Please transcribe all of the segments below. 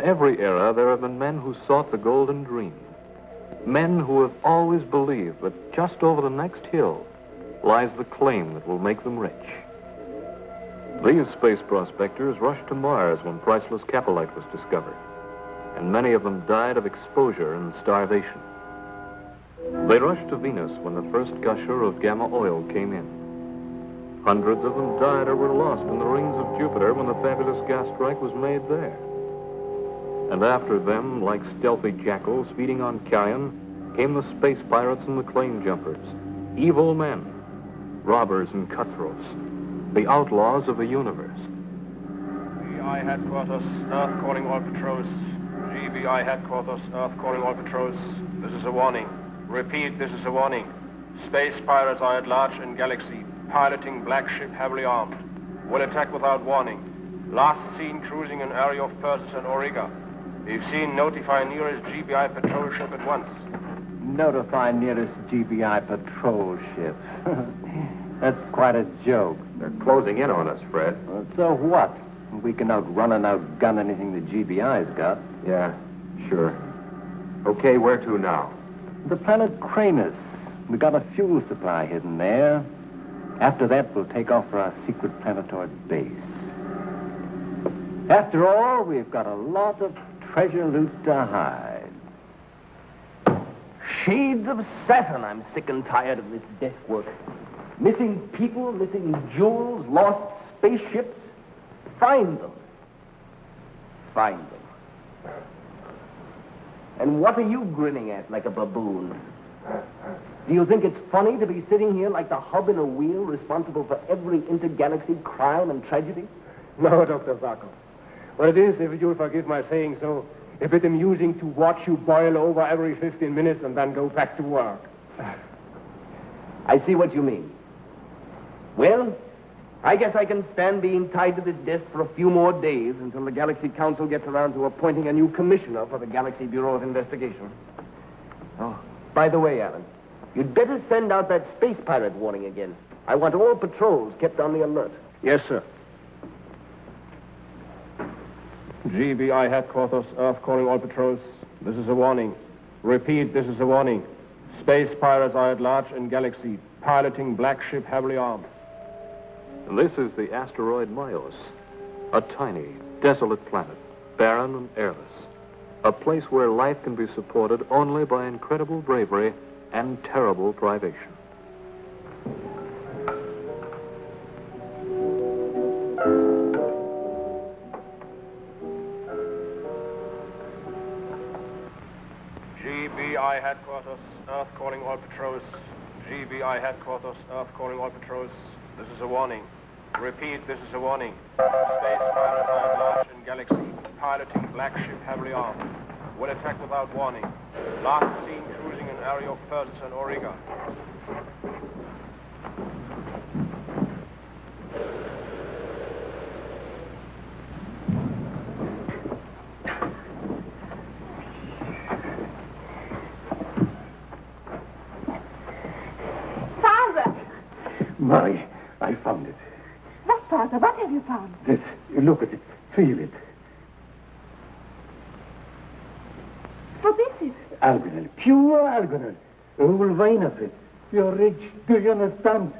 every era, there have been men who sought the golden dream. Men who have always believed that just over the next hill lies the claim that will make them rich. These space prospectors rushed to Mars when priceless capolite was discovered, and many of them died of exposure and starvation. They rushed to Venus when the first gusher of gamma oil came in. Hundreds of them died or were lost in the rings of Jupiter when the fabulous gas strike was made there. And after them, like stealthy jackals feeding on carrion, came the space pirates and the claim jumpers, evil men, robbers and cutthroats, the outlaws of the universe. GBI headquarters, Earth calling all patrols. GBI headquarters, Earth calling all patrols. This is a warning. Repeat, this is a warning. Space pirates are at large in galaxy, piloting black ship heavily armed. Will attack without warning. Last seen cruising an area of Persis and Auriga. If seen, notify nearest GBI patrol ship at once. Notify nearest GBI patrol ship. That's quite a joke. They're closing in on us, Fred. Well, so what? We can outrun and outgun anything the GBI's got. Yeah, sure. Okay, where to now? The planet Cramus. We got a fuel supply hidden there. After that, we'll take off for our secret planetoid base. After all, we've got a lot of treasure loot to hide. Shades of Saturn, I'm sick and tired of this desk work. Missing people, missing jewels, lost spaceships. Find them. Find them. And what are you grinning at like a baboon? Do you think it's funny to be sitting here like the hub in a wheel responsible for every intergalaxy crime and tragedy? No, Dr. Zarkov. What it is, if you'll forgive my saying so, a bit amusing to watch you boil over every 15 minutes and then go back to work. I see what you mean. Well, I guess I can stand being tied to this desk for a few more days until the Galaxy Council gets around to appointing a new commissioner for the Galaxy Bureau of Investigation. Oh, by the way, Alan, you'd better send out that space pirate warning again. I want all patrols kept on the alert. Yes, sir. GBI headquarters, Earth calling all patrols. This is a warning. Repeat, this is a warning. Space pirates are at large in galaxy, piloting black ship heavily armed. This is the asteroid Myos, a tiny, desolate planet, barren and airless, a place where life can be supported only by incredible bravery and terrible privation. GBI headquarters, Earth calling all patrols. GBI headquarters, Earth calling all patrols. This is a warning. Repeat, this is a warning. Space pirates are at large in galaxy, piloting black ship heavily armed. Will attack without warning. Last seen cruising an area of Persis and Auriga. Murray, I found it. What, Father? What have you found? This. Look at it. Feel it. What is it? Algonel. Pure algonel. A whole vein of it. You're rich. Do you understand?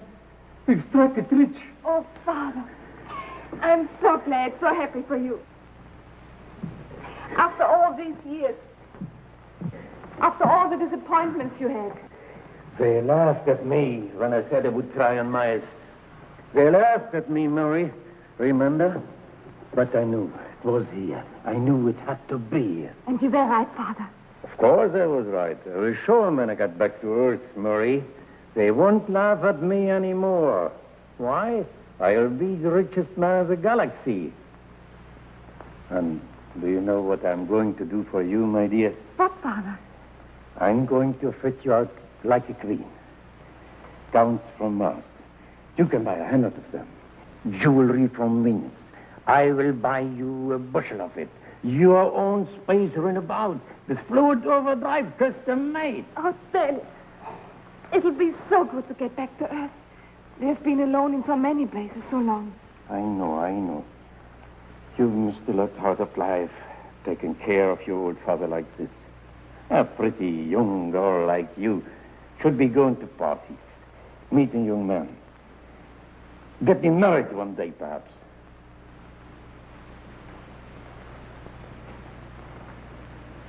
We've struck it rich. Oh, Father. I'm so glad, so happy for you. After all these years, after all the disappointments you had. They laughed at me when I said I would try on Myers. They laughed at me, Murray. Remember? But I knew it was here. I knew it had to be here. And you were right, Father. Of course I was right. I was sure when I got back to Earth, Murray. They won't laugh at me anymore. Why? I'll be the richest man of the galaxy. And do you know what I'm going to do for you, my dear? What, Father? I'm going to fit you out like a queen. Gowns from Mars. You can buy 100 of them. Jewelry from Venus. I will buy you a bushel of it. Your own space runabout. With fluid overdrive custom made. Oh, Daddy. It'll be so good to get back to Earth. We've been alone in so many places so long. I know. You've missed a lot out of life. taking care of your old father like this. A pretty young girl like you should be going to parties, meeting young men. Getting married one day, perhaps.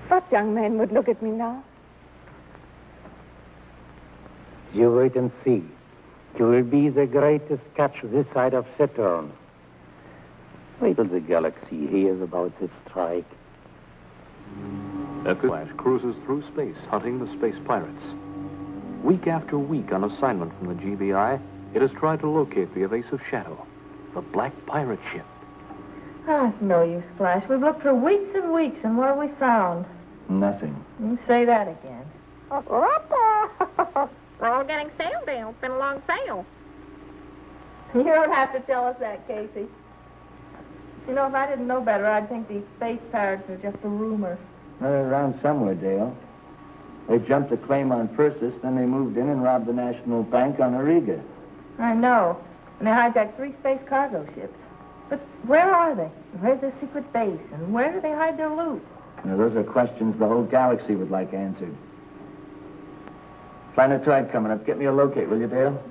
What young man would look at me now? You wait and see. You will be the greatest catch this side of Saturn. Wait till the galaxy hears about this strike. Flash cruises through space, hunting the space pirates. Week after week on assignment from the GBI, it has tried to locate the evasive Shadow, the black pirate ship. Ah, it's no use, Flash. We've looked for weeks and weeks, and what have we found? Nothing. You say that again. We're all getting sailed in. It's been a long sail. You don't have to tell us that, Casey. You know, if I didn't know better, I'd think these space pirates are just a rumor. They're around somewhere, Dale. They jumped a claim on Persis, then they moved in and robbed the National Bank on Ariga. I know. And they hijacked 3 space cargo ships. But where are they? Where's their secret base? And where do they hide their loot? Now, those are questions the whole galaxy would like answered. Planetoid coming up. Get me a locate, will you, Dale?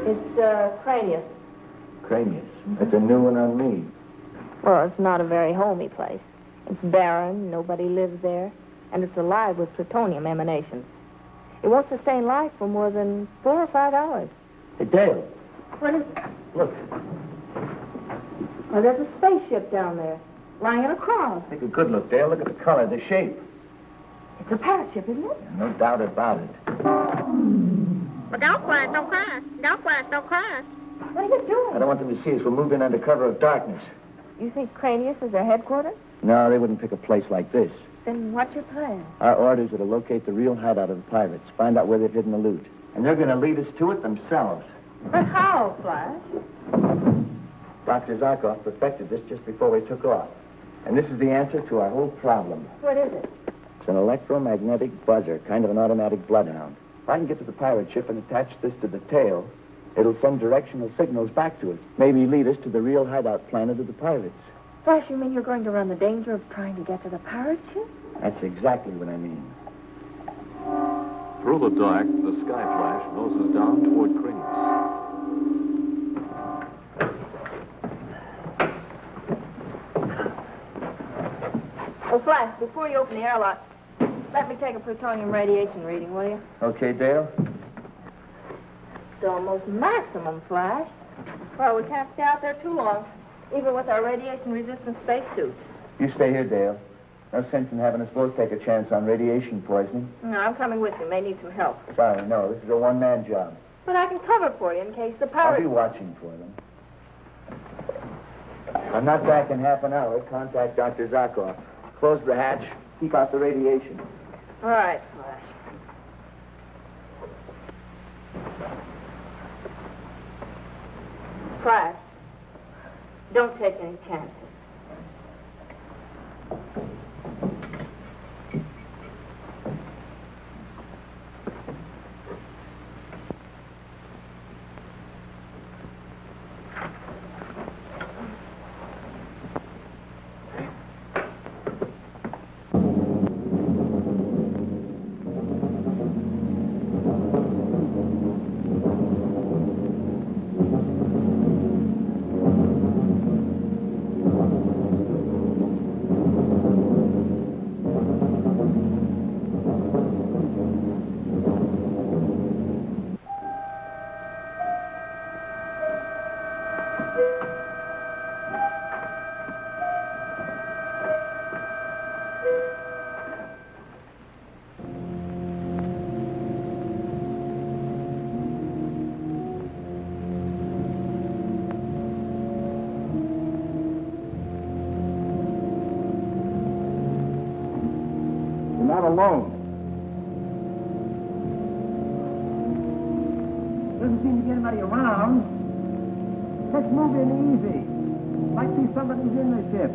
It's Cranius. Cranius. That's a new one on me. Well, it's not a very homey place. It's barren, nobody lives there, and it's alive with plutonium emanations. It won't sustain life for more than 4 or 5 hours. Hey, Dale. What is it? Look. Oh, there's a spaceship down there, lying in a crowd. Take a good look, Dale. Look at the color, the shape. It's a parrot ship, isn't it? No doubt about it. But don't crash, don't crash. Don't crash, don't crash. What are you doing? I don't want them to see us. We'll move in under cover of darkness. You think Cranius is their headquarters? No, they wouldn't pick a place like this. Then what's your plan? Our orders are to locate the real hideout of the pirates, find out where they've hidden the loot. And they're going to lead us to it themselves. But how, Flash? Dr. Zarkov perfected this just before we took off. And this is the answer to our whole problem. What is it? It's an electromagnetic buzzer, kind of an automatic bloodhound. If I can get to the pirate ship and attach this to the tail, it'll send directional signals back to us. Maybe lead us to the real hideout planet of the pirates. Flash, you mean you're going to run the danger of trying to get to the pirate ship? That's exactly what I mean. Through the dark, the Sky Flash noses down toward Cranius. Oh, Flash, before you open the airlock, let me take a plutonium radiation reading, will you? Okay, Dale? It's almost maximum, Flash. Well, we can't stay out there too long, even with our radiation-resistant spacesuits. You stay here, Dale. No sense in having us both take a chance on radiation poisoning. No, I'm coming with you. May need some help. Sorry, no. This is a one-man job. But I can cover for you in case the I'll pirate... be watching for them. I'm not back in half an hour. Contact Dr. Zarkov. Close the hatch. Keep out the radiation. All right, Flash. Flash, don't take any chances. Not alone. Doesn't seem to get anybody around. Let's move in easy. Might be somebody's in the ship.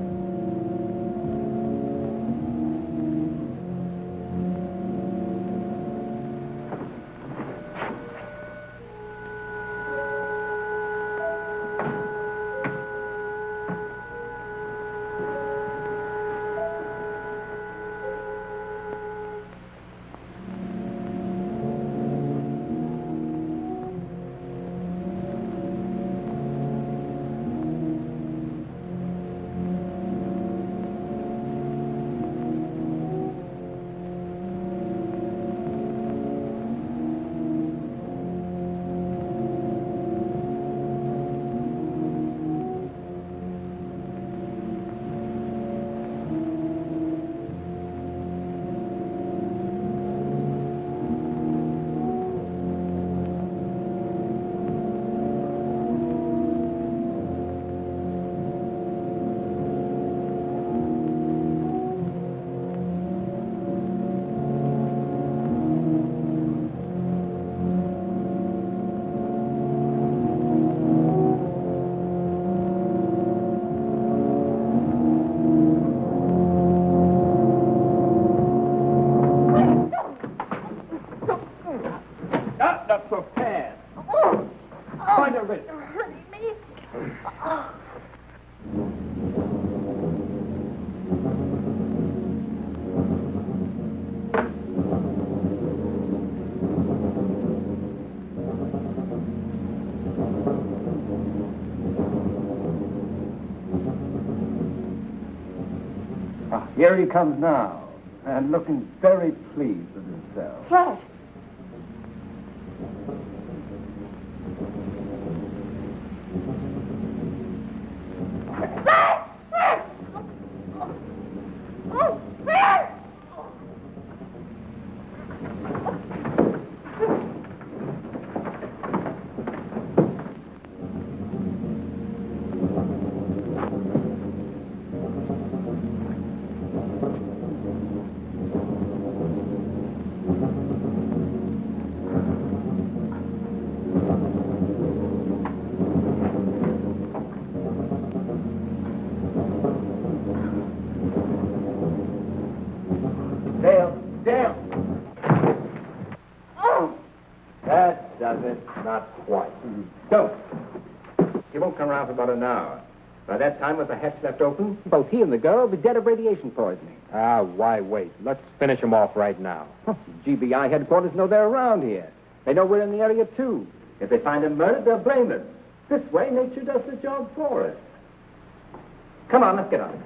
Here he comes now, and looking very pleased with himself. Flash. Not quite. Don't. He won't come around for about an hour. By that time, with the hatch left open, both he and the girl will be dead of radiation poisoning. Ah, why wait? Let's finish him off right now. GBI headquarters know they're around here. They know we're in the area, too. If they find him murdered, they'll blame us. This way, nature does the job for us. Come on, let's get on it.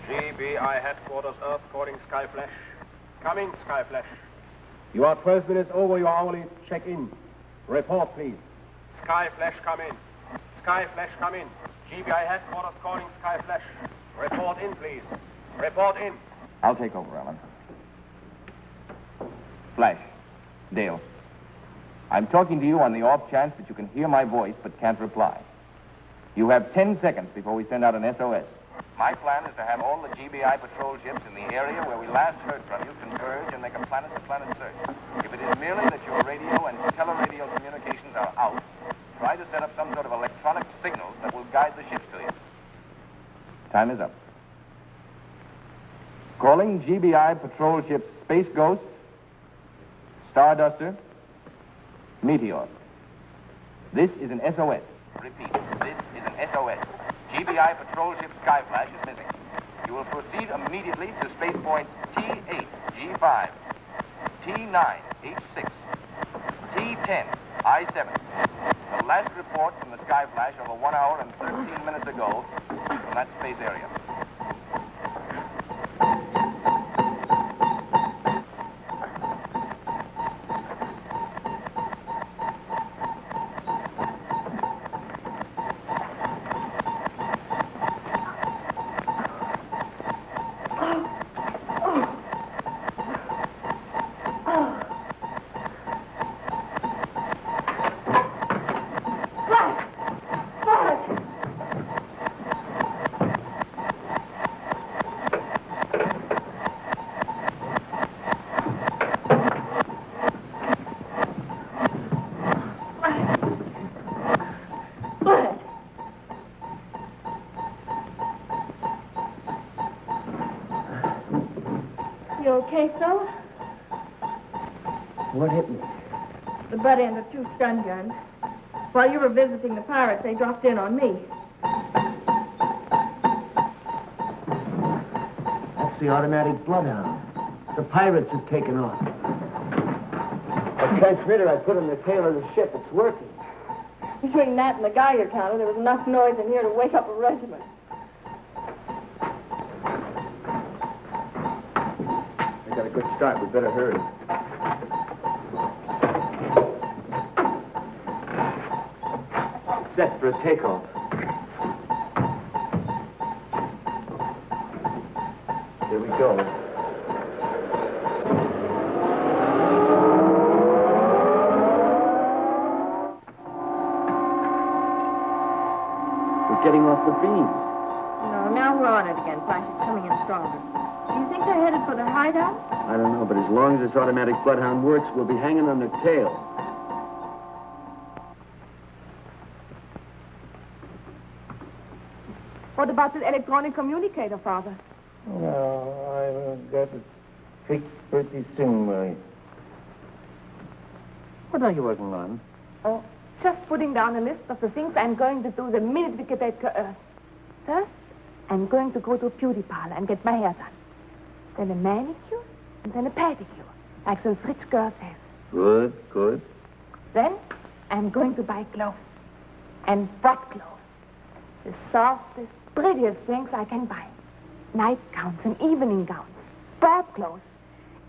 GBI headquarters, Earth calling Skyflash. Come in, Skyflash. You are 12 minutes over your hourly check-in. Report, please. Skyflash, come in. Skyflash, come in. GBI headquarters calling Skyflash. Report in, please. Report in. I'll take over, Ellen. Flash. Dale. I'm talking to you on the off chance that you can hear my voice but can't reply. You have 10 seconds before we send out an SOS. My plan is to have all the GBI patrol ships in the area where we last heard from you converge and make a planet-to-planet search. If it is merely that your radio and teleradio communications are out, try to set up some sort of electronic signals that will guide the ships to you. Time is up. Calling GBI patrol ships Space Ghost, Starduster, Meteor. This is an SOS. Repeat, this is an SOS. GBI patrol ship Skyflash is missing. You will proceed immediately to space points T8, G5, T9, H6, T10, I7. The last report from the Skyflash over 1 hour and 13 minutes ago from that space area. Okay, so? What hit me? The butt end of 2 stun guns. While you were visiting the pirates, they dropped in on me. That's the automatic bloodhound. The pirates have taken off. The transmitter I put on the tail of the ship, it's working. Between that and the Geiger counter, there was enough noise in here to wake up a regiment. We got a good start. We better hurry. Set for a takeoff. Here we go. We're getting off the beam. No, now we're on it again. Flash is coming in stronger. Do you think they're headed for the hideout? I don't know, but as long as this automatic bloodhound works, we'll be hanging on their tail. What about the electronic communicator, Father? No, I will get it fixed pretty soon, Marie. What are you working on? Oh, just putting down a list of the things I'm going to do the minute we get back to Earth. First, I'm going to go to a beauty parlor and get my hair done. Then a manicure, and then a pedicure, like those rich girls have. Good, good. Then, I'm going to buy clothes. And what clothes? The softest, prettiest things I can buy. Nightgowns and evening gowns. Sport clothes.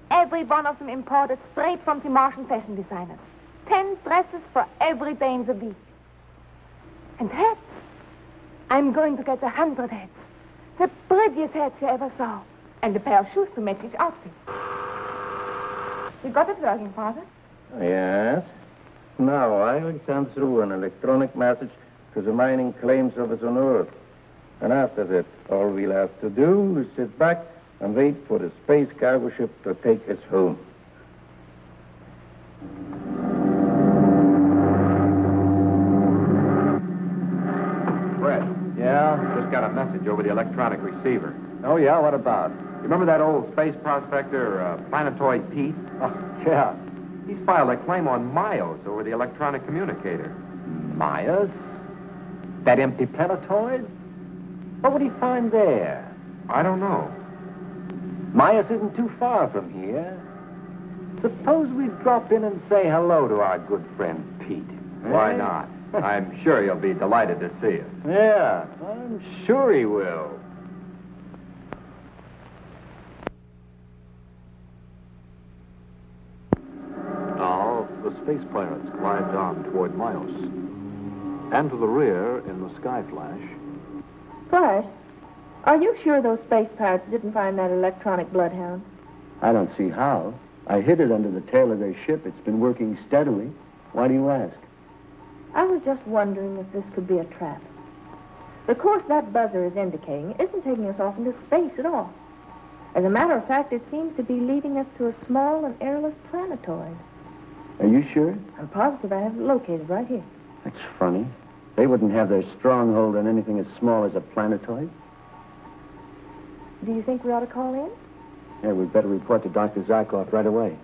Every one of them imported straight from the Martian fashion designers. 10 dresses for every day in the week. And hats. I'm going to get 100 hats. The prettiest hats you ever saw. And a pair of shoes to match each outfit. You got it working, Father? Yes. Now I will send through an electronic message to the mining claims office on Earth. And after that, all we'll have to do is sit back and wait for the space cargo ship to take us home. Fred. Yeah? Just got a message over the electronic receiver. Oh, yeah? What about? You remember that old space prospector, Planetoid Pete? Oh, yeah. He's filed a claim on Myos over the electronic communicator. Myos? That empty planetoid? What would he find there? I don't know. Myos isn't too far from here. Suppose we drop in and say hello to our good friend Pete. Why not? I'm sure he'll be delighted to see us. Yeah, I'm sure he will. Now, the space pirates glide down toward Myos. And to the rear, in the sky flash, Flash, are you sure those space pirates didn't find that electronic bloodhound? I don't see how. I hid it under the tail of their ship. It's been working steadily. Why do you ask? I was just wondering if this could be a trap. The course that buzzer is indicating isn't taking us off into space at all. As a matter of fact, it seems to be leading us to a small and airless planetoid. Are you sure? I'm positive I have it located right here. That's funny. They wouldn't have their stronghold on anything as small as a planetoid. Do you think we ought to call in? Yeah, we'd better report to Dr. Zarkov right away.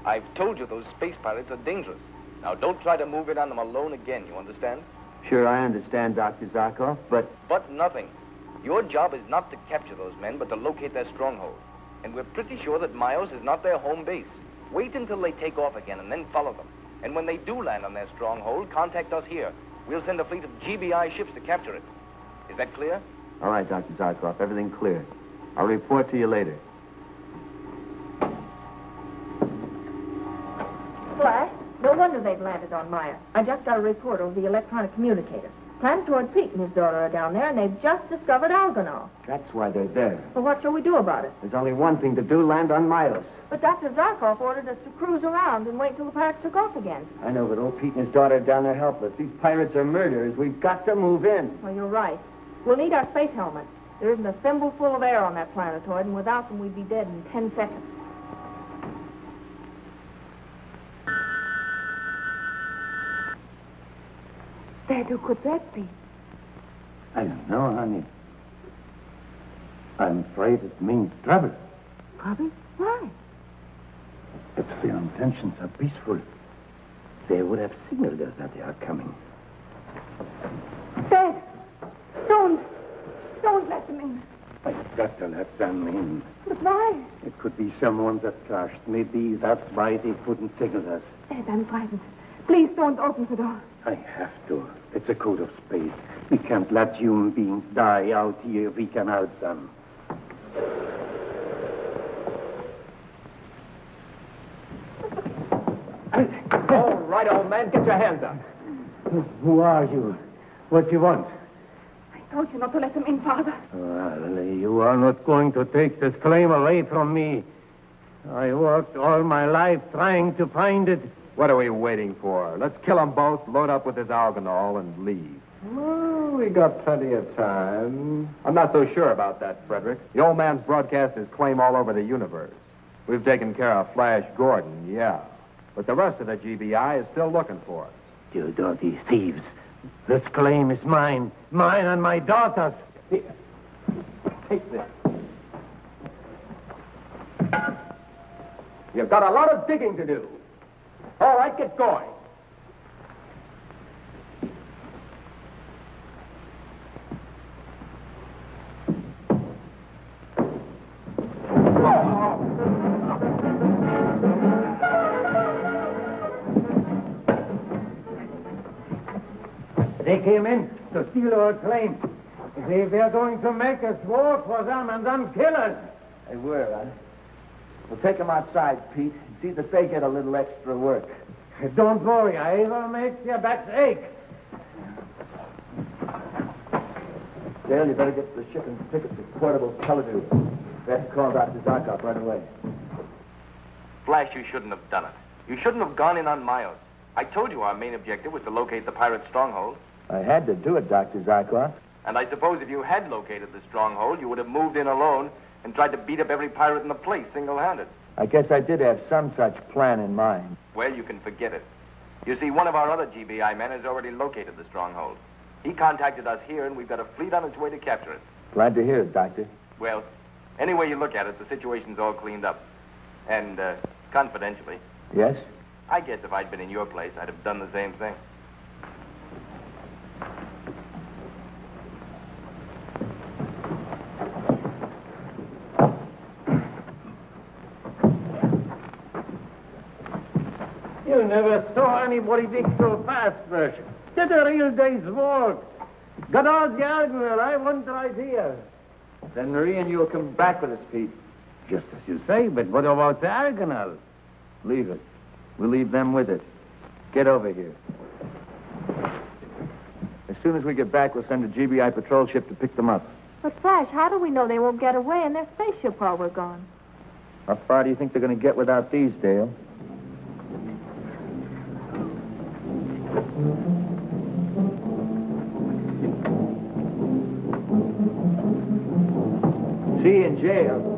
I've told you those space pirates are dangerous. Now, don't try to move in on them alone again, you understand? Sure, I understand, Dr. Zarkov, but... But nothing. Your job is not to capture those men, but to locate their stronghold. And we're pretty sure that Myos is not their home base. Wait until they take off again and then follow them. And when they do land on their stronghold, contact us here. We'll send a fleet of GBI ships to capture it. Is that clear? All right, Dr. Zarkov, everything clear. I'll report to you later. Flash, no wonder they've landed on Maya. I just got a report over the electronic communicator. Planetoid Pete and his daughter are down there, and they've just discovered alganol. That's why they're there. Well, what shall we do about it? There's only one thing to do, land on Myos. But Dr. Zarkov ordered us to cruise around and wait till the pirates took off again. I know, but old Pete and his daughter are down there helpless. These pirates are murderers. We've got to move in. Well, you're right. We'll need our space helmets. There isn't a thimbleful of air on that planetoid, and without them, we'd be dead in 10 seconds. Dad, who could that be? I don't know, honey. I'm afraid it means trouble. Trouble? Why? If their intentions are peaceful, they would have signaled us that they are coming. Dad, don't let them in. I've got to let them in. But why? It could be someone that crashed. Maybe that's why they couldn't signal us. Dad, I'm frightened. Please don't open the door. I have to. It's a code of space. We can't let human beings die out here if we can help them. All right, old man, get your hands up. Who are you? What do you want? I told you not to let them in, Father. Well, you are not going to take this claim away from me. I worked all my life trying to find it. What are we waiting for? Let's kill them both, load up with this alcohol, and leave. Well, we got plenty of time. I'm not so sure about that, Frederick. The old man's broadcast his claim all over the universe. We've taken care of Flash Gordon, yeah. But the rest of the GBI is still looking for us. You dirty thieves. This claim is mine. Mine and my daughter's. Here. Take this. You've got a lot of digging to do. All right, get going. They came in to steal our claim. They were going to make us work for them and then kill us. They were, huh? We'll take them outside, Pete, and see that they get a little extra work. Don't worry, I will make your backs ache. Dale, you better get the shipping tickets to portable television. We have to call Dr. Zarkov right away. Flash, you shouldn't have done it. You shouldn't have gone in on Mayos. I told you our main objective was to locate the pirate stronghold. I had to do it, Dr. Zarkov. And I suppose if you had located the stronghold, you would have moved in alone and tried to beat up every pirate in the place single-handed. I guess I did have some such plan in mind. Well, you can forget it. You see, one of our other GBI men has already located the stronghold. He contacted us here, and we've got a fleet on its way to capture it. Glad to hear it, Doctor. Well, any way you look at it, the situation's all cleaned up. And, confidentially, Yes? I guess if I'd been in your place, I'd have done the same thing. You never saw anybody dig so fast, Bersh. Did a real day's work. Got all the argument. I want right here. Then Marie and you will come back with us, Pete. Just as you say, but what about the Argonauts? Leave it. We'll leave them with it. Get over here. As soon as we get back, we'll send a GBI patrol ship to pick them up. But, Flash, how do we know they won't get away in their spaceship while we're gone? How far do you think they're going to get without these, Dale? See you in jail.